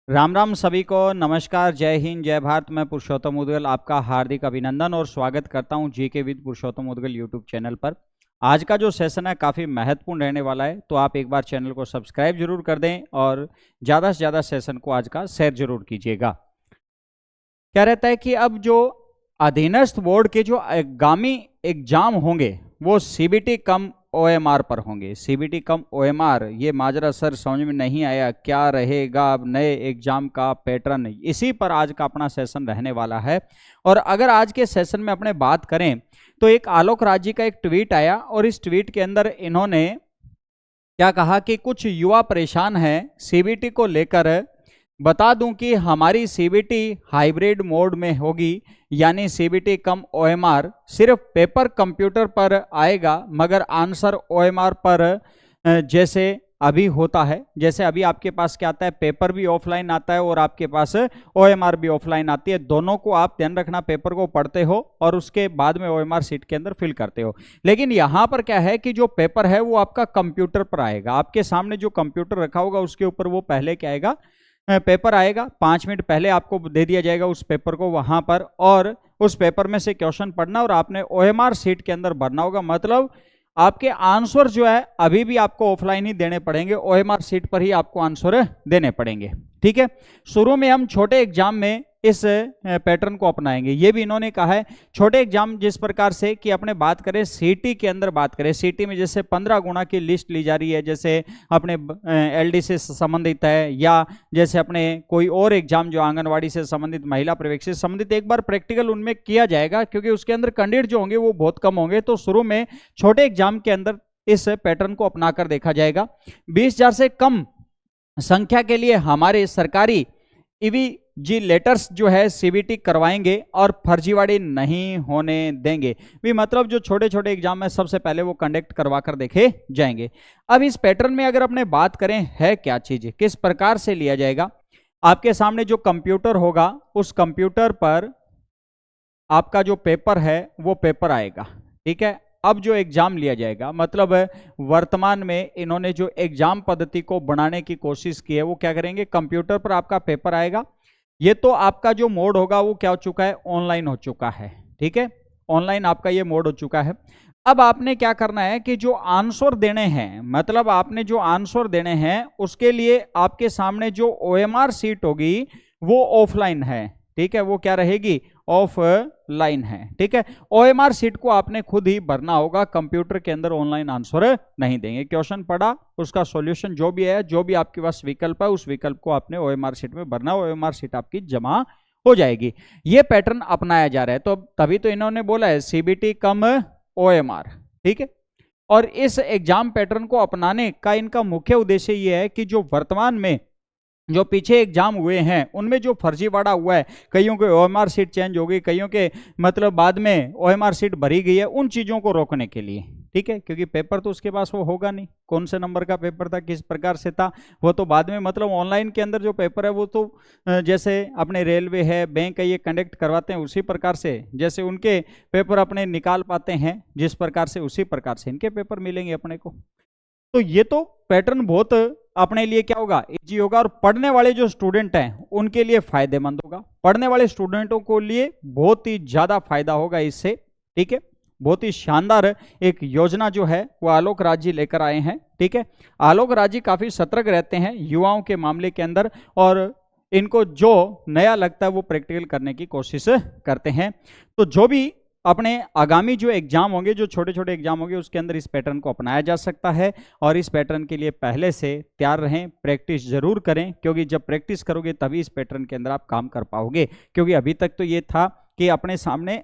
राम राम सभी को नमस्कार, जय हिंद, जय भारत। मैं पुरुषोत्तम मुदगल आपका हार्दिक अभिनंदन और स्वागत करता हूं GK with Purushottam Mudgal YouTube channel पर। आज का जो सेशन है काफ़ी महत्वपूर्ण रहने वाला है, तो आप एक बार चैनल को सब्सक्राइब जरूर कर दें और ज़्यादा से ज़्यादा सेशन को आज का शेयर जरूर कीजिएगा। क्या रहता है कि अब जो अधीनस्थ बोर्ड के जो आगामी एग्जाम होंगे वो सीबीटी कम ओएमआर पर होंगे। सीबीटी कम ओएमआर, ये माजरा सर समझ में नहीं आया, क्या रहेगा अब नए एग्जाम का पैटर्न, इसी पर आज का अपना सेशन रहने वाला है। और अगर आज के सेशन में अपने बात करें तो एक आलोक राज जी का एक ट्वीट आया और इस ट्वीट के अंदर इन्होंने क्या कहा कि कुछ युवा परेशान हैं सीबीटी को लेकर। बता दूं कि हमारी सीबीटी हाइब्रिड मोड में होगी, यानी सीबीटी कम ओएमआर सिर्फ पेपर कंप्यूटर पर आएगा, मगर आंसर ओएमआर पर जैसे अभी होता है। जैसे अभी आपके पास क्या आता है, पेपर भी ऑफलाइन आता है और आपके पास ओएमआर भी ऑफलाइन आती है। दोनों को आप ध्यान रखना, पेपर को पढ़ते हो और उसके बाद में ओएमआर सीट के अंदर फिल करते हो। लेकिन यहाँ पर क्या है कि जो पेपर है वो आपका कंप्यूटर पर आएगा। आपके सामने जो कंप्यूटर रखा होगा उसके ऊपर वो पहले क्या आएगा, पेपर आएगा। 5 मिनट पहले आपको दे दिया जाएगा उस पेपर को वहां पर, और उस पेपर में से क्वेश्चन पढ़ना और आपने ओएमआर सीट के अंदर भरना होगा। मतलब आपके आंसर जो है अभी भी आपको ऑफलाइन ही देने पड़ेंगे, ओएमआर सीट पर ही आपको आंसर देने पड़ेंगे। ठीक है, शुरू में हम छोटे एग्जाम में इस पैटर्न को अपनाएंगे। ये भी इन्होंने कहा है छोटे एग्जाम जिस प्रकार से कि अपने बात करें सीटी के अंदर, बात करें सीटी में जैसे 15 गुना की लिस्ट ली जा रही है, जैसे अपने एलडी से संबंधित है, या जैसे अपने कोई और एग्जाम जो आंगनवाड़ी से संबंधित, महिला प्रवेश से संबंधित, एक बार प्रैक्टिकल उनमें किया जाएगा क्योंकि उसके अंदर कैंडिडेट जो होंगे वो बहुत कम होंगे। तो शुरू में छोटे एग्जाम के अंदर इस पैटर्न को अपनाकर देखा जाएगा। 20,000 से कम संख्या के लिए हमारे सरकारी ईवीजी लेटर्स जो है सीबीटी करवाएंगे और फर्जीवाड़ी नहीं होने देंगे भी। मतलब जो छोटे छोटे एग्जाम है सबसे पहले वो कंडक्ट करवा कर देखे जाएंगे। अब इस पैटर्न में अगर अपने बात करें है क्या चीज, किस प्रकार से लिया जाएगा, आपके सामने जो कंप्यूटर होगा उस कंप्यूटर पर आपका जो पेपर है वो पेपर आएगा। ठीक है, अब जो एग्जाम लिया जाएगा, मतलब वर्तमान में इन्होंने जो एग्जाम पद्धति को बनाने की कोशिश की है वो क्या करेंगे, कंप्यूटर पर आपका पेपर आएगा। ये तो आपका जो मोड होगा वो क्या हो चुका है, ऑनलाइन हो चुका है। ठीक है, ऑनलाइन आपका ये मोड हो चुका है। अब आपने क्या करना है कि जो आंसर देने हैं, मतलब आपने जो आंसर देने हैं उसके लिए आपके सामने जो ओएमआर सीट होगी वो ऑफलाइन है। ठीक है, वो क्या रहेगी, ऑफलाइन है। ठीक है, ओएमआर सीट को आपने खुद ही भरना होगा, कंप्यूटर के अंदर ऑनलाइन आंसर नहीं देंगे। क्वेश्चन पढ़ा, उसका सॉल्यूशन जो भी है, जो भी आपके पास विकल्प है उस विकल्प को आपने ओएमआर सीट में भरना, ओएमआर सीट आपकी जमा हो जाएगी। ये पैटर्न अपनाया जा रहा है, तो तभी तो इन्होंने बोला है सीबीटी कम ओएमआर। ठीक है, और इस एग्जाम पैटर्न को अपनाने का इनका मुख्य उद्देश्य ये है कि जो वर्तमान में जो पीछे एग्जाम हुए हैं उनमें जो फर्जीवाड़ा हुआ है, कईयों के ओएमआर सीट चेंज हो गई, कईयों के मतलब बाद में ओएमआर सीट भरी गई है, उन चीज़ों को रोकने के लिए। ठीक है, क्योंकि पेपर तो उसके पास वो होगा नहीं, कौन से नंबर का पेपर था, किस प्रकार से था, वो तो बाद में, मतलब ऑनलाइन के अंदर जो पेपर है वो तो जैसे अपने रेलवे है, बैंक है, ये कंडक्ट करवाते हैं उसी प्रकार से, जैसे उनके पेपर अपने निकाल पाते हैं जिस प्रकार से, उसी प्रकार से इनके पेपर मिलेंगे अपने को। तो ये तो पैटर्न बहुत अपने लिए क्या होगा, इजी होगा, और पढ़ने वाले जो स्टूडेंट हैं उनके लिए फायदेमंद होगा। पढ़ने वाले स्टूडेंटों को लिए बहुत ही ज्यादा फायदा होगा इससे। ठीक है, बहुत ही शानदार एक योजना जो है वो आलोक राज जी लेकर आए हैं। ठीक है, आलोक राज जी काफी सतर्क रहते हैं युवाओं के मामले के अंदर, और इनको जो नया लगता है वो प्रैक्टिकल करने की कोशिश करते हैं। तो जो भी अपने आगामी जो एग्जाम होंगे, जो छोटे छोटे एग्जाम होंगे, उसके अंदर इस पैटर्न को अपनाया जा सकता है। और इस पैटर्न के लिए पहले से तैयार रहें, प्रैक्टिस जरूर करें, क्योंकि जब प्रैक्टिस करोगे तभी इस पैटर्न के अंदर आप काम कर पाओगे। क्योंकि अभी तक तो ये था कि अपने सामने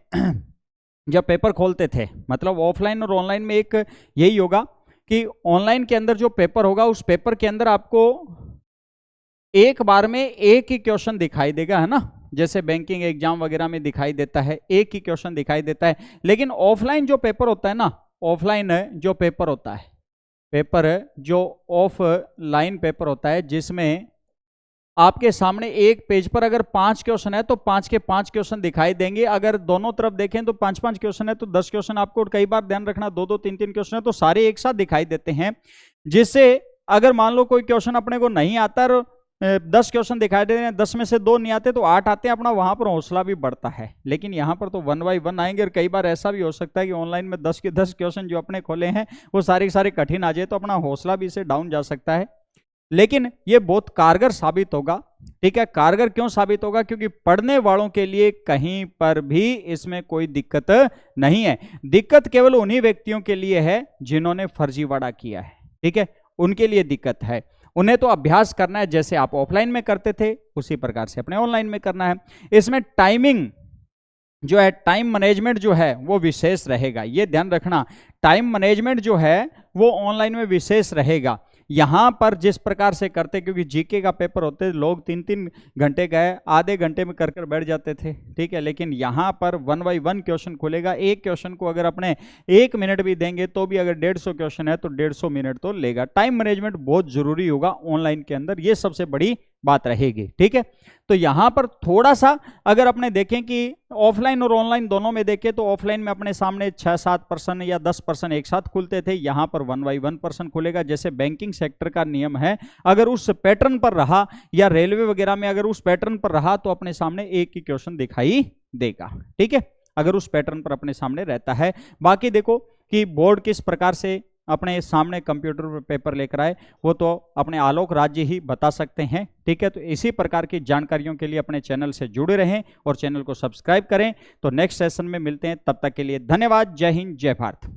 जब पेपर खोलते थे, मतलब ऑफलाइन और ऑनलाइन में एक यही होगा कि ऑनलाइन के अंदर जो पेपर होगा उस पेपर के अंदर आपको एक बार में एक ही क्वेश्चन दिखाई देगा, है ना, जैसे बैंकिंग एग्जाम वगैरह में दिखाई देता है, एक ही क्वेश्चन दिखाई देता है। लेकिन ऑफलाइन जो पेपर होता है ना, ऑफलाइन जो पेपर होता है, पेपर जो ऑफलाइन पेपर होता है जिसमें आपके सामने एक पेज पर अगर 5 क्वेश्चन है तो 5 के 5 क्वेश्चन दिखाई देंगे। अगर दोनों तरफ देखें तो 5-5 क्वेश्चन है तो 10 क्वेश्चन आपको, कई बार ध्यान रखना 2-2 3-3 क्वेश्चन है तो सारे एक साथ दिखाई देते हैं। जिससे अगर मान लो कोई क्वेश्चन अपने को नहीं आता 10 क्वेश्चन दिखाई दे रहे हैं, 10 में से 2 नहीं आते तो 8 आते हैं, अपना वहां पर हौसला भी बढ़ता है। लेकिन यहाँ पर तो 1 बाय 1 आएंगे, और कई बार ऐसा भी हो सकता है कि ऑनलाइन में 10 के 10 क्वेश्चन जो अपने खोले हैं वो सारे कठिन आ जाए, तो अपना हौसला भी इससे डाउन जा सकता है। लेकिन ये बहुत कारगर साबित होगा। ठीक है, कारगर क्यों साबित होगा? क्योंकि पढ़ने वालों के लिए कहीं पर भी इसमें कोई दिक्कत नहीं है। दिक्कत केवल उन्हीं व्यक्तियों के लिए है जिन्होंने फर्जीवाड़ा किया है। ठीक है, उनके लिए दिक्कत है। उन्हें तो अभ्यास करना है, जैसे आप ऑफलाइन में करते थे उसी प्रकार से अपने ऑनलाइन में करना है। इसमें टाइमिंग जो है, टाइम मैनेजमेंट जो है वो विशेष रहेगा, ये ध्यान रखना। टाइम मैनेजमेंट जो है वो ऑनलाइन में विशेष रहेगा। यहां पर जिस प्रकार से करते, क्योंकि जीके का पेपर होते लोग 3-3 घंटे गए, आधे घंटे में कर बैठ जाते थे। ठीक है, लेकिन यहां पर 1 बाय 1 क्वेश्चन खुलेगा। एक क्वेश्चन को अगर अपने 1 मिनट भी देंगे तो भी, अगर 150 क्वेश्चन है तो 150 मिनट तो लेगा। टाइम मैनेजमेंट बहुत जरूरी होगा ऑनलाइन के अंदर, ये सबसे बड़ी बात रहेगी। ठीक है, तो यहां पर थोड़ा सा अगर अपने देखें कि ऑफलाइन और ऑनलाइन दोनों में देखें, तो ऑफलाइन में अपने सामने 6-7% या 10% एक साथ खुलते थे, यहां पर 1 बाय 1% खुलेगा। जैसे बैंकिंग सेक्टर का नियम है, अगर उस पैटर्न पर रहा, या रेलवे वगैरह में अगर उस पैटर्न पर रहा, तो अपने सामने एक ही क्वेश्चन दिखाई देगा। ठीक है, अगर उस पैटर्न पर अपने सामने रहता है। बाकी देखो कि बोर्ड किस प्रकार से अपने सामने कंप्यूटर पर पेपर लेकर आए, वो तो अपने आलोक राज्य ही बता सकते हैं। ठीक है, तो इसी प्रकार की जानकारियों के लिए अपने चैनल से जुड़े रहें और चैनल को सब्सक्राइब करें। तो नेक्स्ट सेशन में मिलते हैं, तब तक के लिए धन्यवाद। जय हिंद, जय भारत।